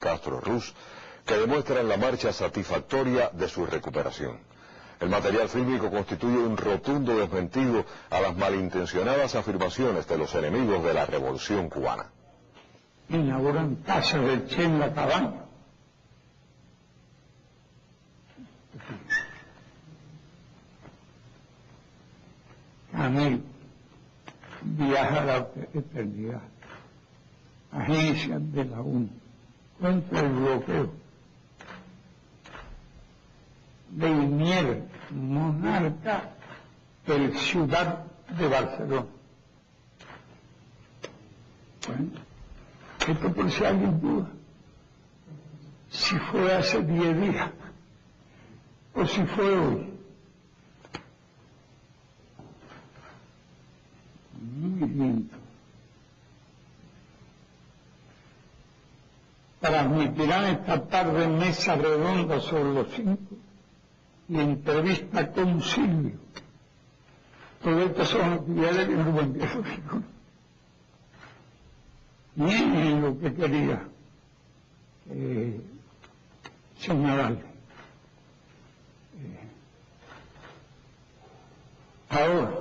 Castro Ruz, que demuestran la marcha satisfactoria de su recuperación. El material fílmico constituye un rotundo desmentido a las malintencionadas afirmaciones de los enemigos de la revolución cubana. Inauguran casa del Che en la cabaña. Canel viaja a la eternidad. Agencias de la ONU contra el bloqueo. Leinier, monarca del Ciudad de Barcelona. Bueno, esto por si alguien duda, si fue hace 10 días o si fue hoy. Muy lindo. Transmitirán esta tarde mesa redonda sobre los 5 y entrevista con Silvio. Todo esto son actividades que no lo empiezo a miren lo que quería señalarle. Ahora,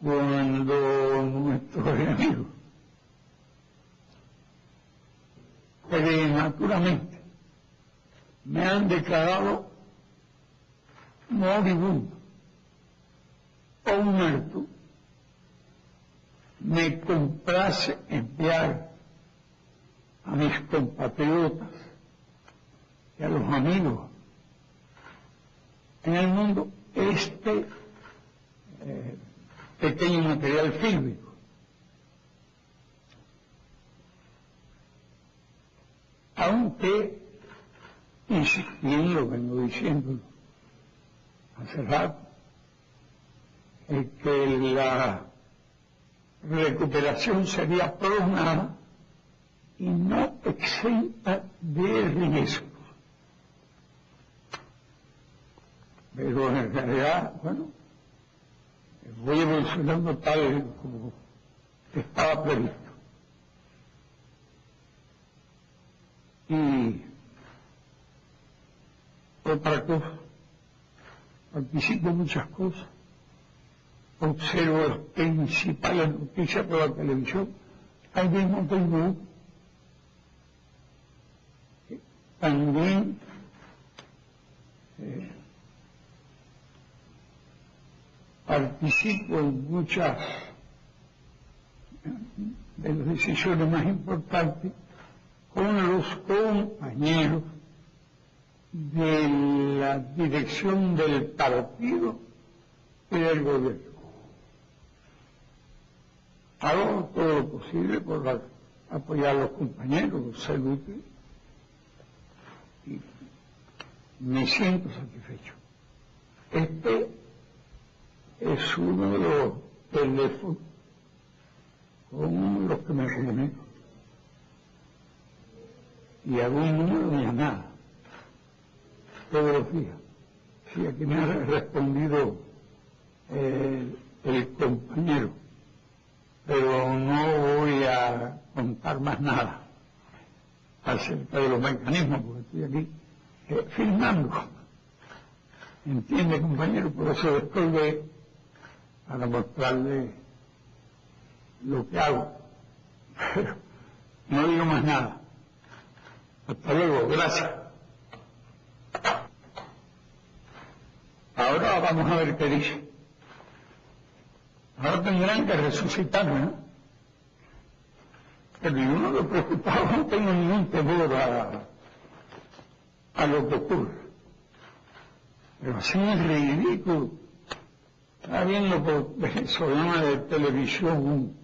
cuando nuestros enemigos prematuramente me han declarado moribundo o muerto, me complace enviar a mis compatriotas y a los amigos en el mundo este pequeño material fílmico. Aunque, insistiendo, vengo diciéndolo hace rato, que la recuperación sería prolongada y no exenta de riesgos. Pero en realidad, bueno, voy evolucionando tal como estaba previsto. Y otra cosa, participo en muchas cosas, observo las principales noticias por la televisión, al mismo tiempo también participo en muchas de las decisiones más importantes con los compañeros de la dirección del partido y del gobierno. Hago todo lo posible por apoyar a los compañeros, ser útil, y me siento satisfecho. Este es uno de los teléfonos con los que me comunico. Y hago un número de llamadas todos los días. Sí, aquí me ha respondido el compañero, pero no voy a contar más nada acerca de los mecanismos, porque estoy aquí filmando. ¿Entiende, compañero? Por eso después para mostrarle lo que hago. Pero no digo más nada. Hasta luego, gracias. Ahora vamos a ver qué dice. Ahora tendrán que resucitarme, ¿no? Pero yo no me preocupado, no tengo ningún temor a lo que ocurre. Pero así es ridículo. Estaba viendo por venezolana de televisión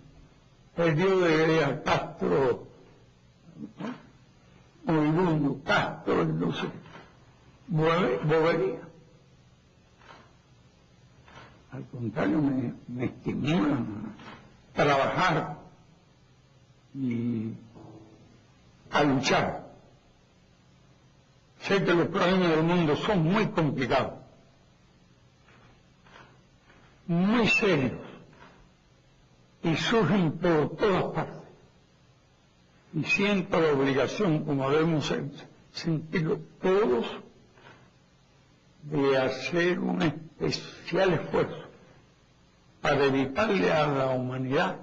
el video de Castro, moribundo, Castro, no sé, bobería. Al contrario, me estimulan a trabajar y a luchar. Sé que los problemas del mundo son muy complicados, muy serios, y surgen por todas partes. y siento la obligación, como debemos sentirlo todos, de hacer un especial esfuerzo para evitarle a la humanidad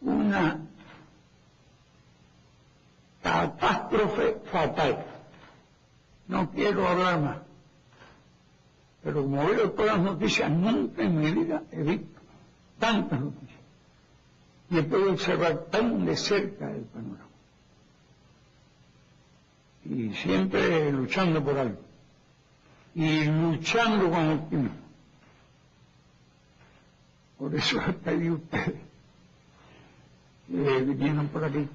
una catástrofe fatal. No quiero hablar más, pero como veo todas las noticias, nunca en mi vida he visto tantas noticias y he podido observar tan de cerca el panorama. Y siempre luchando por algo, y luchando con el optimismo. Por eso les pedí a ustedes que vinieron por aquí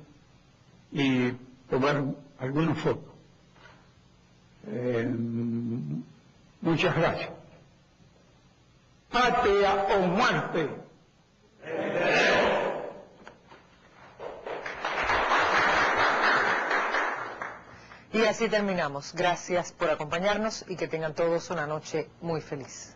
y tomaron algunas fotos. Muchas gracias. Patria o muerte. Y así terminamos. Gracias por acompañarnos y que tengan todos una noche muy feliz.